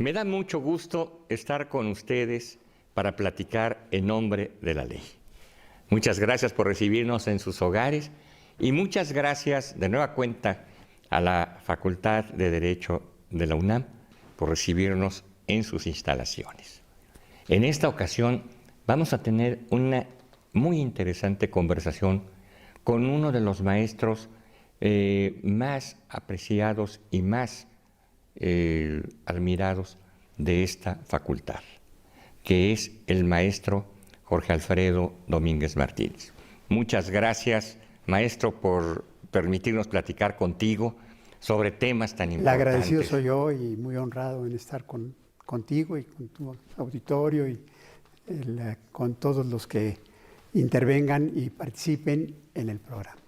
Me da mucho gusto estar con ustedes para platicar en nombre de la ley. Muchas gracias por recibirnos en sus hogares y muchas gracias de nueva cuenta a la Facultad de Derecho de la UNAM por recibirnos en sus instalaciones. En esta ocasión vamos a tener una muy interesante conversación con uno de los maestros más apreciados y más admirados de esta facultad, que es el maestro Jorge Alfredo Domínguez Martínez. Muchas gracias, maestro, por permitirnos platicar contigo sobre temas tan importantes. El agradecido soy yo y muy honrado en estar contigo y con tu auditorio y con todos los que intervengan y participen en el programa.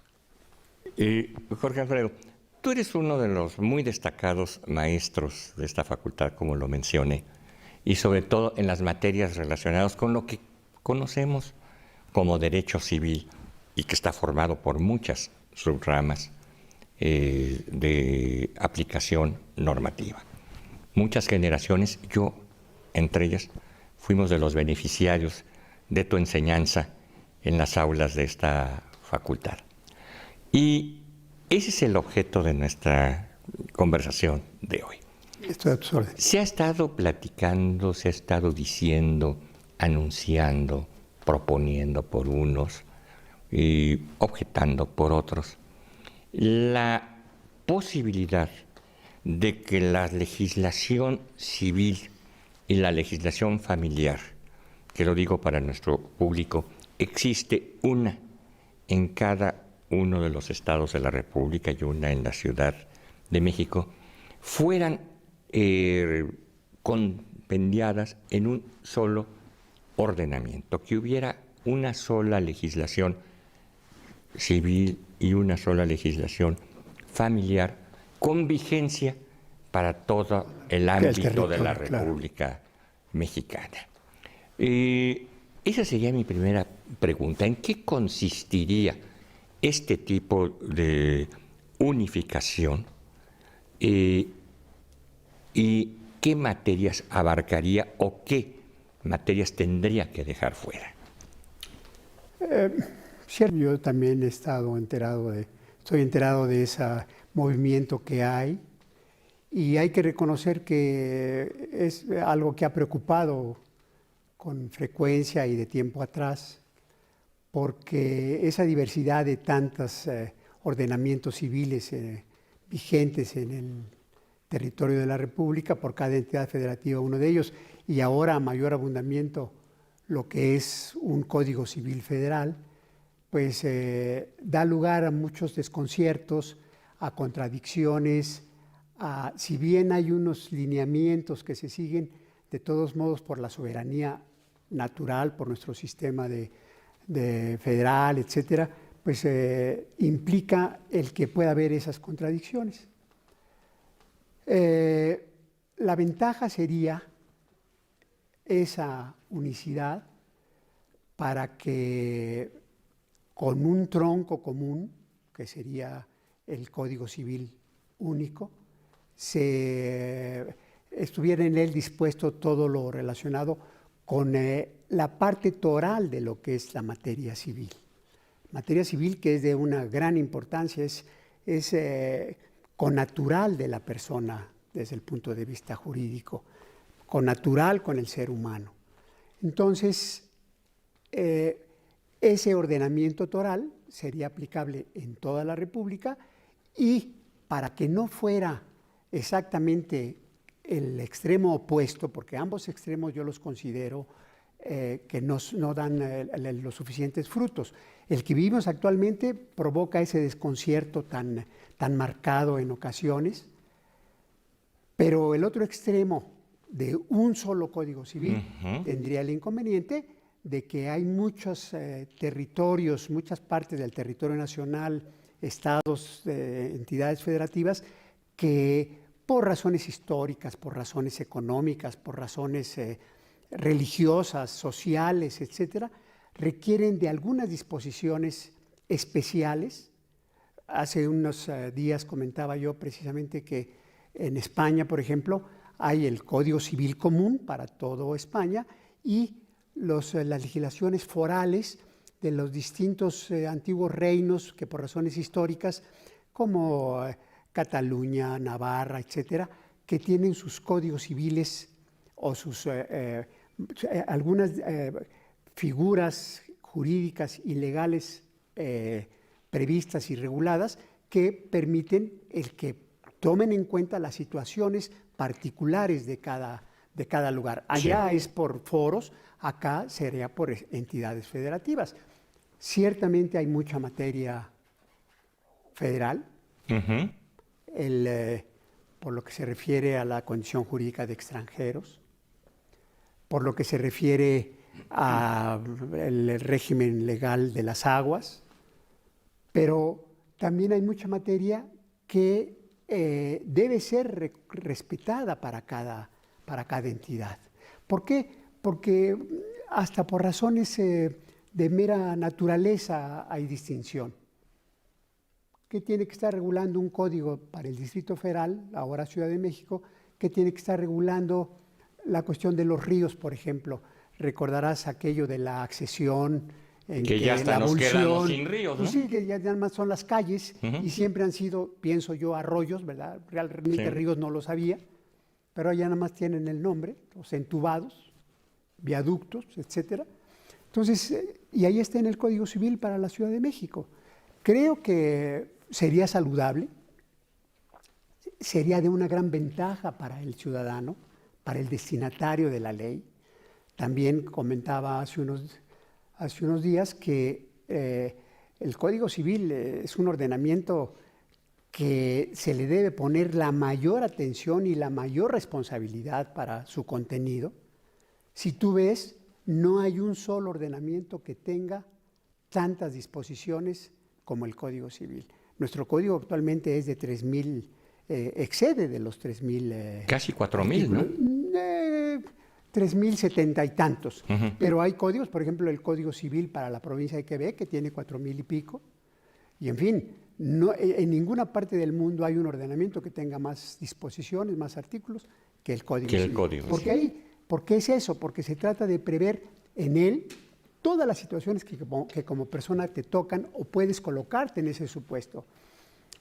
Jorge Alfredo, tú eres uno de los muy destacados maestros de esta facultad, como lo mencioné, y sobre todo en las materias relacionadas con lo que conocemos como derecho civil y que está formado por muchas subramas de aplicación normativa. Muchas generaciones, yo entre ellas, fuimos de los beneficiarios de tu enseñanza en las aulas de esta facultad. Y ese es el objeto de nuestra conversación de hoy. Estoy a tus órdenes. Se ha estado platicando, se ha estado diciendo, anunciando, proponiendo por unos y objetando por otros la posibilidad de que la legislación civil y la legislación familiar, que lo digo para nuestro público, existe una en cada uno de los estados de la República y una en la Ciudad de México, fueran compendiadas en un solo ordenamiento, que hubiera una sola legislación civil y una sola legislación familiar con vigencia para todo el ámbito de la República Mexicana. Esa sería mi primera pregunta. ¿En qué consistiría este tipo de unificación y qué materias abarcaría o qué materias tendría que dejar fuera? Yo también estoy enterado de ese movimiento que hay y hay que reconocer que es algo que ha preocupado con frecuencia y de tiempo atrás, porque esa diversidad de tantos ordenamientos civiles vigentes en el territorio de la República, por cada entidad federativa uno de ellos, y ahora a mayor abundamiento lo que es un Código Civil Federal, pues da lugar a muchos desconciertos, a contradicciones, si bien hay unos lineamientos que se siguen, de todos modos por la soberanía natural, por nuestro sistema de federal, etcétera, pues implica el que pueda haber esas contradicciones. La ventaja sería esa unicidad para que con un tronco común, que sería el Código Civil único, estuviera en él dispuesto todo lo relacionado con la parte toral de lo que es la materia civil. Materia civil que es de una gran importancia, es connatural de la persona desde el punto de vista jurídico, connatural con el ser humano. Entonces, ese ordenamiento toral sería aplicable en toda la República y para que no fuera exactamente el extremo opuesto, porque ambos extremos yo los considero que no dan los suficientes frutos. El que vivimos actualmente provoca ese desconcierto tan marcado en ocasiones, pero el otro extremo de un solo Código Civil tendría el inconveniente de que hay muchos territorios, muchas partes del territorio nacional, estados, entidades federativas, que por razones históricas, por razones económicas, por razones religiosas, sociales, etcétera, requieren de algunas disposiciones especiales. Hace unos días comentaba yo precisamente que en España, por ejemplo, hay el Código Civil común para toda España y las legislaciones forales de los distintos antiguos reinos que por razones históricas, como Cataluña, Navarra, etcétera, que tienen sus códigos civiles o sus algunas figuras jurídicas y legales previstas y reguladas que permiten el que tomen en cuenta las situaciones particulares de cada lugar. Allá es por foros, acá sería por entidades federativas. Ciertamente hay mucha materia federal, por lo que se refiere a la condición jurídica de extranjeros, por lo que se refiere al régimen legal de las aguas, pero también hay mucha materia que debe ser respetada para cada entidad. ¿Por qué? Porque hasta por razones de mera naturaleza hay distinción. ¿Qué tiene que estar regulando un código para el Distrito Federal, ahora Ciudad de México? ¿Qué tiene que estar regulando la cuestión de los ríos, por ejemplo? Recordarás aquello de la accesión, en que ya hasta nos quedamos sin ríos, ¿no? Pues sí, que ya nada más son las calles y siempre han sido, pienso yo, arroyos, ¿verdad? Realmente ríos no los había, pero ya nada más tienen el nombre, los entubados, viaductos, etcétera. Entonces, y ahí está en el Código Civil para la Ciudad de México. Creo que sería saludable, sería de una gran ventaja para el ciudadano, para el destinatario de la ley. También comentaba hace unos días que el Código Civil es un ordenamiento que se le debe poner la mayor atención y la mayor responsabilidad para su contenido. Si tú ves, no hay un solo ordenamiento que tenga tantas disposiciones como el Código Civil. Nuestro código actualmente es de 3,000, excede de los 3,000. Casi 4,000, ¿no? 3,070 y tantos. Pero hay códigos, por ejemplo, el Código Civil para la provincia de Quebec, que tiene 4,000 y pico. Y en fin, no, en ninguna parte del mundo hay un ordenamiento que tenga más disposiciones, más artículos que el Código Civil. ¿Por qué es eso? Porque se trata de prever en él todas las situaciones que como persona te tocan o puedes colocarte en ese supuesto.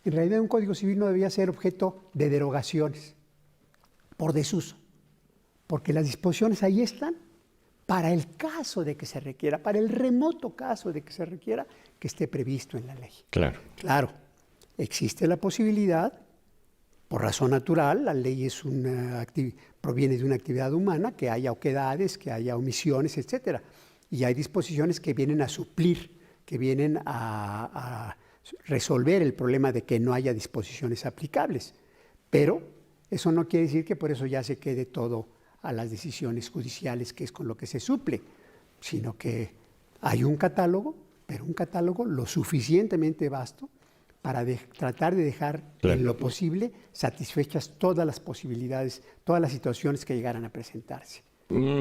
En realidad un Código Civil no debía ser objeto de derogaciones por desuso, porque las disposiciones ahí están para el caso de que se requiera, para el remoto caso de que se requiera que esté previsto en la ley. Claro. Claro, existe la posibilidad, por razón natural, la ley proviene de una actividad humana, que haya oquedades, que haya omisiones, etcétera. Y hay disposiciones que vienen a suplir, que vienen a resolver el problema de que no haya disposiciones aplicables. Pero eso no quiere decir que por eso ya se quede todo a las decisiones judiciales, que es con lo que se suple, sino que hay un catálogo, pero un catálogo lo suficientemente vasto para tratar de dejar en lo posible satisfechas todas las posibilidades, todas las situaciones que llegaran a presentarse.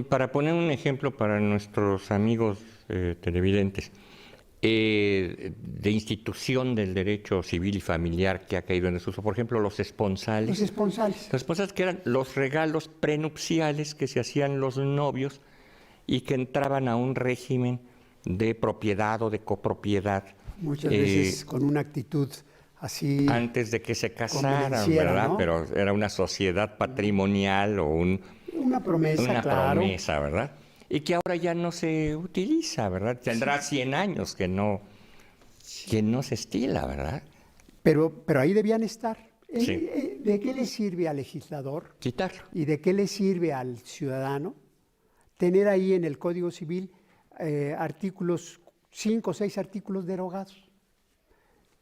Para poner un ejemplo para nuestros amigos televidentes, de institución del derecho civil y familiar que ha caído en desuso, por ejemplo, los esponsales. Los esponsales. Los esponsales, que eran los regalos prenupciales que se hacían los novios y que entraban a un régimen de propiedad o de copropiedad. Muchas veces con una actitud así. Antes de que se casaran, ¿verdad? ¿No? Pero era una sociedad patrimonial o una promesa, claro. Promesa, ¿verdad? Y que ahora ya no se utiliza, ¿verdad? Tendrá 100 años que no se estila, ¿verdad? Pero ahí debían estar. Sí. ¿De qué le sirve al legislador? Quitarlo. ¿Y de qué le sirve al ciudadano tener ahí en el Código Civil artículos, 5 o 6 artículos derogados?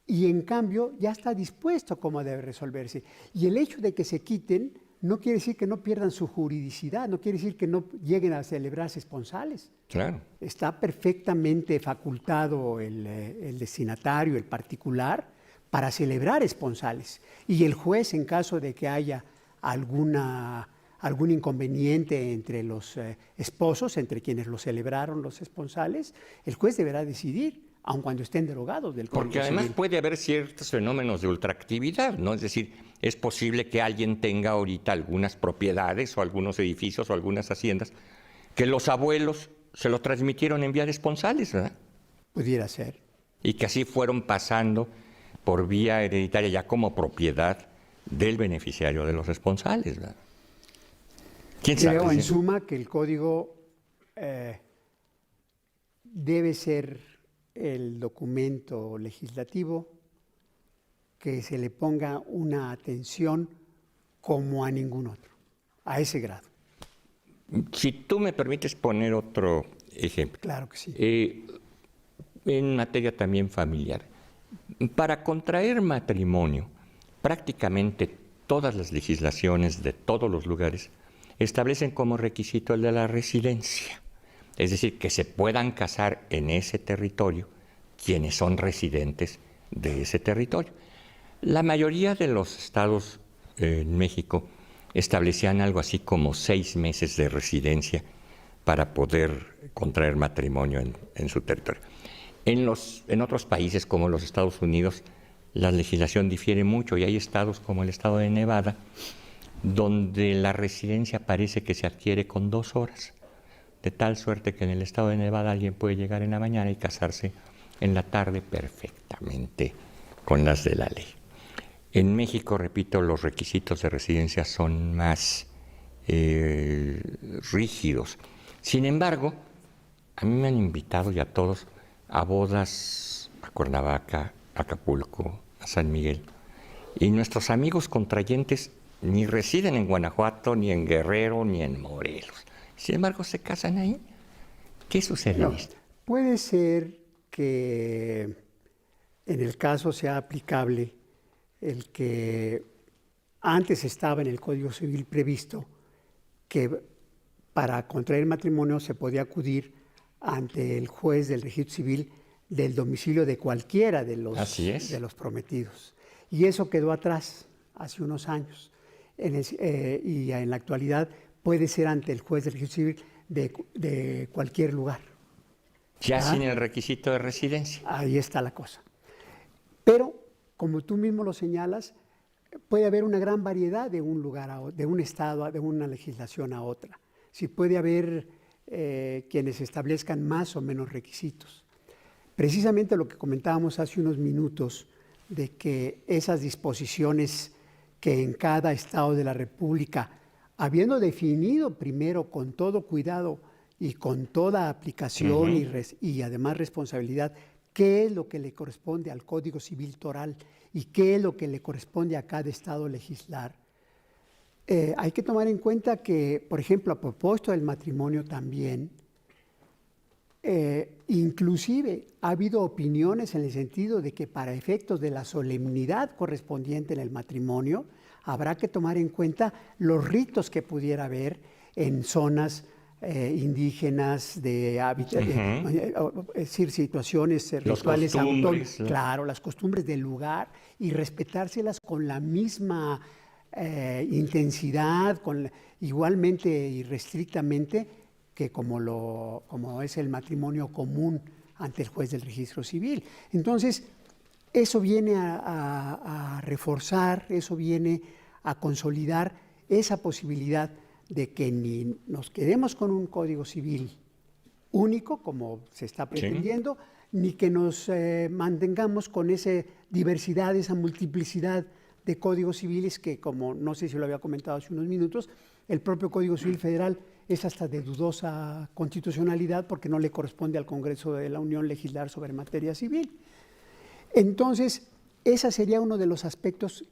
Y en cambio ya está dispuesto cómo debe resolverse. Y el hecho de que se quiten no quiere decir que no pierdan su juridicidad, no quiere decir que no lleguen a celebrarse esponsales. Claro. Está perfectamente facultado el destinatario, el particular, para celebrar esponsales. Y el juez, en caso de que haya algún inconveniente entre los esposos, entre quienes lo celebraron los esponsales, el juez deberá decidir aun cuando estén derogados del Código Porque además Civil. puede haber ciertos fenómenos de ultraactividad, ¿no? Es decir, es posible que alguien tenga ahorita algunas propiedades o algunos edificios o algunas haciendas que los abuelos se lo transmitieron en vía de esponsales, ¿verdad? Pudiera ser. Y que así fueron pasando por vía hereditaria ya como propiedad del beneficiario de los esponsales, ¿verdad? ¿Quién sabe? Creo, en suma, que el código debe ser el documento legislativo que se le ponga una atención como a ningún otro, a ese grado. Si tú me permites poner otro ejemplo. Claro que sí. En materia también familiar. Para contraer matrimonio, prácticamente todas las legislaciones de todos los lugares establecen como requisito el de la residencia. Es decir, que se puedan casar en ese territorio quienes son residentes de ese territorio. La mayoría de los estados en México establecían algo así como 6 meses de residencia para poder contraer matrimonio en su territorio. En otros países como los Estados Unidos, la legislación difiere mucho y hay estados como el estado de Nevada, donde la residencia parece que se adquiere con 2 horas, de tal suerte que en el estado de Nevada alguien puede llegar en la mañana y casarse en la tarde perfectamente con las de la ley. En México, repito, los requisitos de residencia son más rígidos. Sin embargo, a mí me han invitado y a todos a bodas a Cuernavaca, a Acapulco, a San Miguel. Y nuestros amigos contrayentes ni residen en Guanajuato, ni en Guerrero, ni en Morelos. Sin embargo, se casan ahí. ¿Qué sucede en esto? Puede ser que en el caso sea aplicable el que antes estaba en el Código Civil previsto que para contraer matrimonio se podía acudir ante el juez del registro civil del domicilio de cualquiera de los prometidos. Y eso quedó atrás hace unos años. Y en la actualidad puede ser ante el juez del registro civil de cualquier lugar. Ya sin el requisito de residencia. Ahí está la cosa. Pero, como tú mismo lo señalas, puede haber una gran variedad de un lugar a otro, de un estado, de una legislación a otra. Sí puede haber quienes establezcan más o menos requisitos. Precisamente lo que comentábamos hace unos minutos, de que esas disposiciones que en cada estado de la República, habiendo definido primero con todo cuidado y con toda aplicación y además responsabilidad, qué es lo que le corresponde al Código Civil Toral y qué es lo que le corresponde a cada estado legislar. Hay que tomar en cuenta que, por ejemplo, a propósito del matrimonio también, inclusive ha habido opiniones en el sentido de que para efectos de la solemnidad correspondiente en el matrimonio, habrá que tomar en cuenta los ritos que pudiera haber en zonas indígenas, es decir, situaciones rituales autónomas, claro, las costumbres del lugar, y respetárselas con la misma intensidad, igualmente y restrictamente que como es el matrimonio común ante el juez del registro civil. Entonces, eso viene a reforzar, eso viene a consolidar esa posibilidad de que ni nos quedemos con un código civil único, como se está pretendiendo, ni que nos mantengamos con esa diversidad, esa multiplicidad de códigos civiles que, como no sé si lo había comentado hace unos minutos, el propio Código Civil Federal es hasta de dudosa constitucionalidad porque no le corresponde al Congreso de la Unión legislar sobre materia civil. Entonces, ese sería uno de los aspectos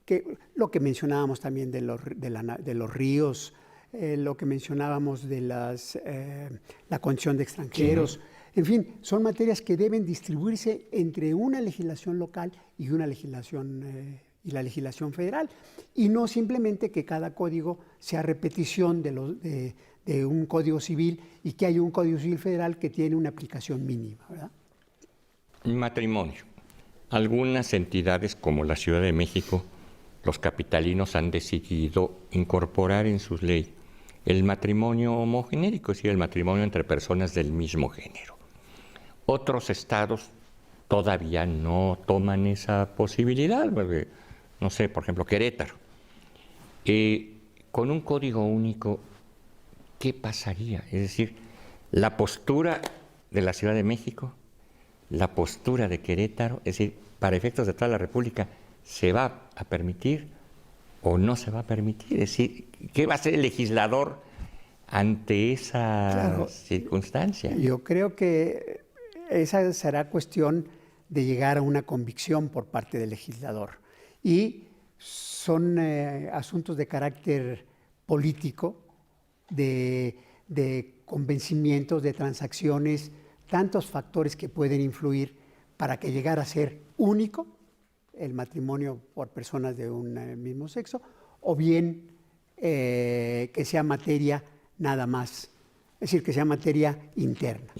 que lo que mencionábamos también de los ríos, lo que mencionábamos de la condición de extranjeros. En fin, son materias que deben distribuirse entre una legislación local y una legislación y la legislación federal, y no simplemente que cada código sea repetición de un código civil y que haya un código civil federal que tiene una aplicación mínima, ¿verdad? Matrimonio. Algunas entidades como la Ciudad de México, los capitalinos han decidido incorporar en sus leyes el matrimonio homogenérico, es decir, el matrimonio entre personas del mismo género. Otros estados todavía no toman esa posibilidad, porque, no sé, por ejemplo, Querétaro. Con un código único, ¿qué pasaría? Es decir, la postura de la Ciudad de México, la postura de Querétaro, es decir, para efectos de toda la República, ¿se va a permitir o no se va a permitir? Es decir, ¿qué va a hacer el legislador ante esa circunstancia? Yo creo que esa será cuestión de llegar a una convicción por parte del legislador. Y son asuntos de carácter político, de convencimientos, de transacciones, tantos factores que pueden influir para que llegara a ser único el matrimonio por personas de un mismo sexo, o bien que sea materia nada más, es decir, que sea materia interna.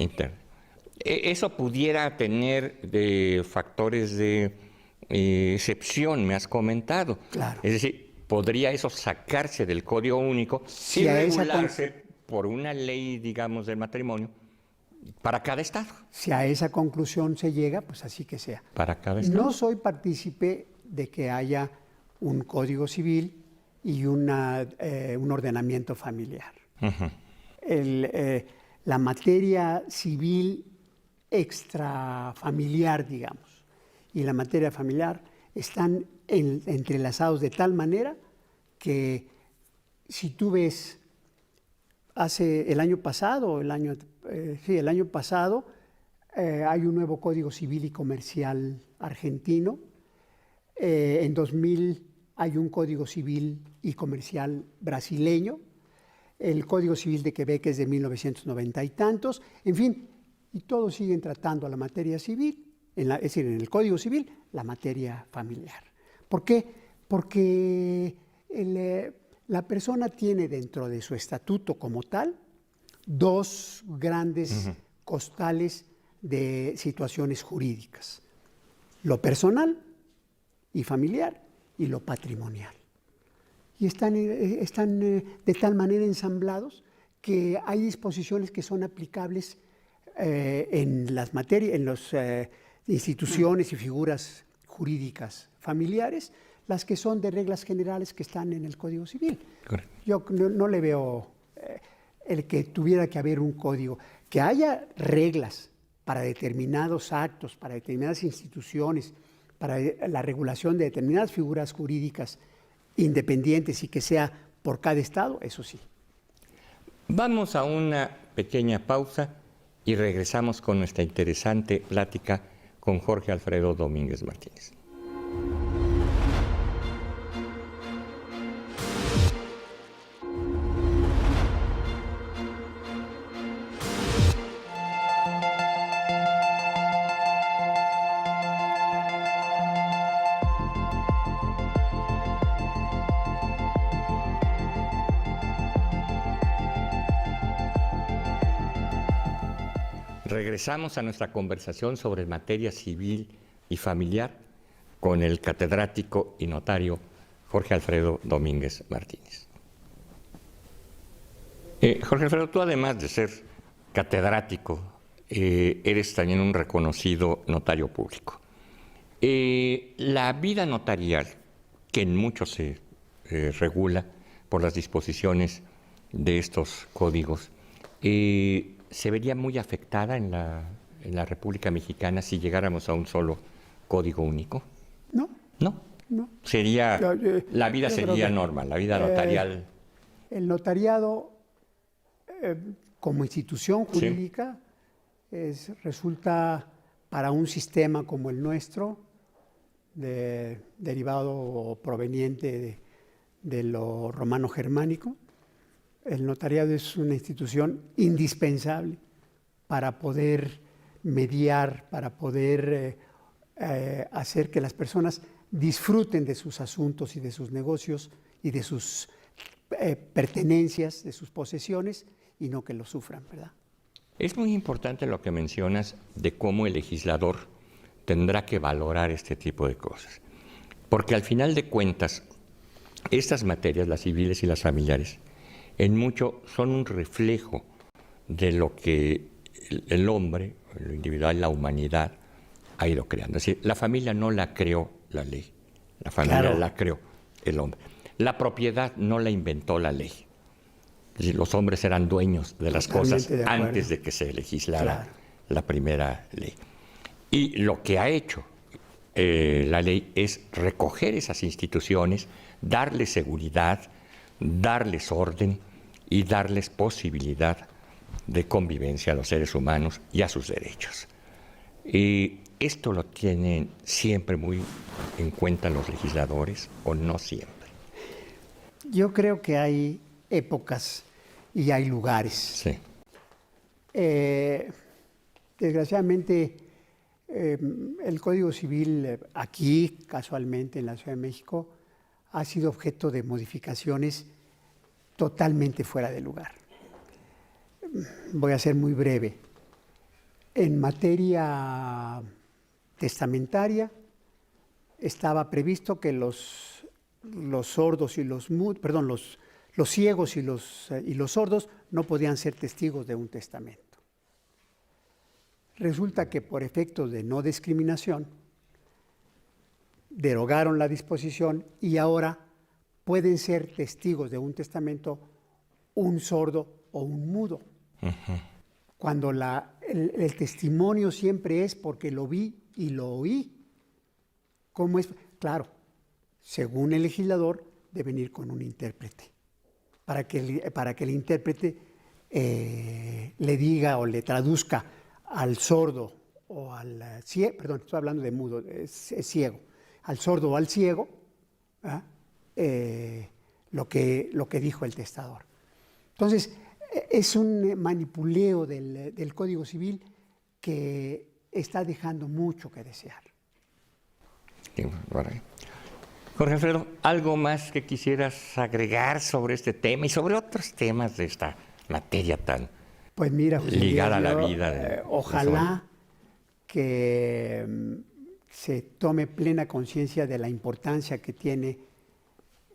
Eso pudiera tener factores de excepción, me has comentado. Claro. Es decir, ¿podría eso sacarse del Código Único y regularse por una ley, digamos, del matrimonio para cada estado? Si a esa conclusión se llega, pues así que sea. Para cada estado. No soy partícipe de que haya un código civil y un ordenamiento familiar. La materia civil extrafamiliar, digamos, y la materia familiar están entrelazados de tal manera que si tú ves el año pasado hay un nuevo Código Civil y Comercial argentino. En 2000 hay un Código Civil y Comercial brasileño. El Código Civil de Quebec es de 1990 y tantos. En fin, y todos siguen tratando la materia civil, es decir, en el Código Civil, la materia familiar. ¿Por qué? Porque la persona tiene dentro de su estatuto como tal dos grandes costales de situaciones jurídicas: lo personal y familiar y lo patrimonial. Y están de tal manera ensamblados que hay disposiciones que son aplicables en las instituciones y figuras jurídicas familiares, las que son de reglas generales que están en el Código Civil. Correcto. Yo no le veo el que tuviera que haber un código, que haya reglas para determinados actos, para determinadas instituciones, para la regulación de determinadas figuras jurídicas independientes y que sea por cada estado, eso sí. Vamos a una pequeña pausa y regresamos con nuestra interesante plática con Jorge Alfredo Domínguez Martínez. Regresamos a nuestra conversación sobre materia civil y familiar con el catedrático y notario Jorge Alfredo Domínguez Martínez. Jorge Alfredo, tú además de ser catedrático, eres también un reconocido notario público. La vida notarial, que en mucho se regula por las disposiciones de estos códigos, ¿se vería muy afectada en la República Mexicana si llegáramos a un solo código único? No. ¿No? No. La vida sería normal, la vida notarial. El notariado, como institución jurídica, resulta para un sistema como el nuestro, derivado o proveniente de lo romano-germánico. El notariado es una institución indispensable para poder mediar, para poder hacer que las personas disfruten de sus asuntos y de sus negocios y de sus pertenencias, de sus posesiones, y no que lo sufran, ¿verdad? Es muy importante lo que mencionas de cómo el legislador tendrá que valorar este tipo de cosas. Porque al final de cuentas, estas materias, las civiles y las familiares, en mucho son un reflejo de lo que el hombre, lo individual, la humanidad, ha ido creando. Es decir, la familia no la creó la ley, la familia Claro. la creó el hombre. La propiedad no la inventó la ley. Es decir, los hombres eran dueños de las Totalmente cosas de acuerdo. antes de que se legislara Claro. la primera ley. Y lo que ha hecho la ley es recoger esas instituciones, darles seguridad, darles orden y darles posibilidad de convivencia a los seres humanos y a sus derechos. Y esto lo tienen siempre muy en cuenta los legisladores, o no siempre. Yo creo que hay épocas y hay lugares. Sí. Desgraciadamente, el Código Civil aquí, casualmente en la Ciudad de México, ha sido objeto de modificaciones totalmente fuera de lugar. Voy a ser muy breve. En materia testamentaria estaba previsto que los sordos y los ciegos y los sordos no podían ser testigos de un testamento. Resulta que por efectos de no discriminación derogaron la disposición y ahora pueden ser testigos de un testamento un sordo o un mudo. Uh-huh. Cuando el testimonio siempre es porque lo vi y lo oí. ¿Cómo es? Claro, según el legislador, deben ir con un intérprete, para que el intérprete le diga o le traduzca al sordo o al ciego, perdón, estoy hablando de mudo, es ciego, al sordo o al ciego, lo que dijo el testador. Entonces, es un manipuleo del Código Civil que está dejando mucho que desear. Jorge Alfredo, ¿algo más que quisieras agregar sobre este tema y sobre otros temas de esta materia tan pues mira, José ligada Luis, a la vida? Ojalá que se tome plena conciencia de la importancia que tiene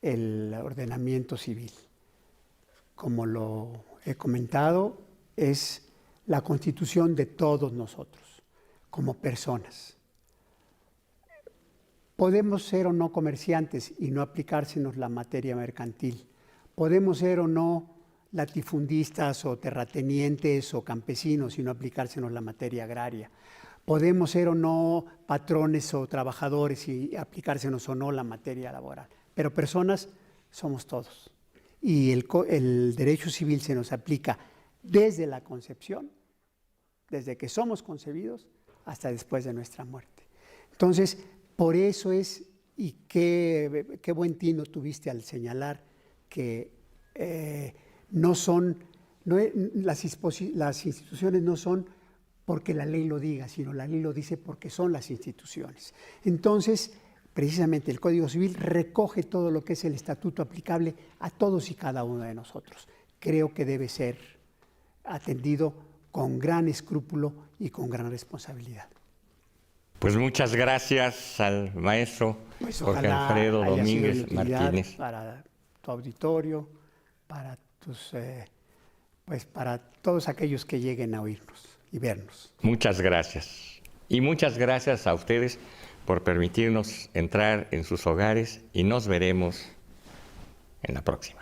el ordenamiento civil. Como lo he comentado, es la constitución de todos nosotros, como personas. Podemos ser o no comerciantes y no aplicársenos la materia mercantil. Podemos ser o no latifundistas o terratenientes o campesinos y no aplicársenos la materia agraria. Podemos ser o no patrones o trabajadores y aplicársenos o no la materia laboral. Pero personas somos todos. Y el derecho civil se nos aplica desde la concepción, desde que somos concebidos hasta después de nuestra muerte. Entonces, por eso es, y qué buen tino tuviste al señalar que las instituciones no son porque la ley lo diga, sino la ley lo dice porque son las instituciones. Entonces, precisamente el Código Civil recoge todo lo que es el estatuto aplicable a todos y cada uno de nosotros. Creo que debe ser atendido con gran escrúpulo y con gran responsabilidad. Pues muchas gracias al maestro Jorge Alfredo Domínguez Martínez. Para tu auditorio, para para todos aquellos que lleguen a oírnos y vernos. Muchas gracias. Y muchas gracias a ustedes por permitirnos entrar en sus hogares y nos veremos en la próxima.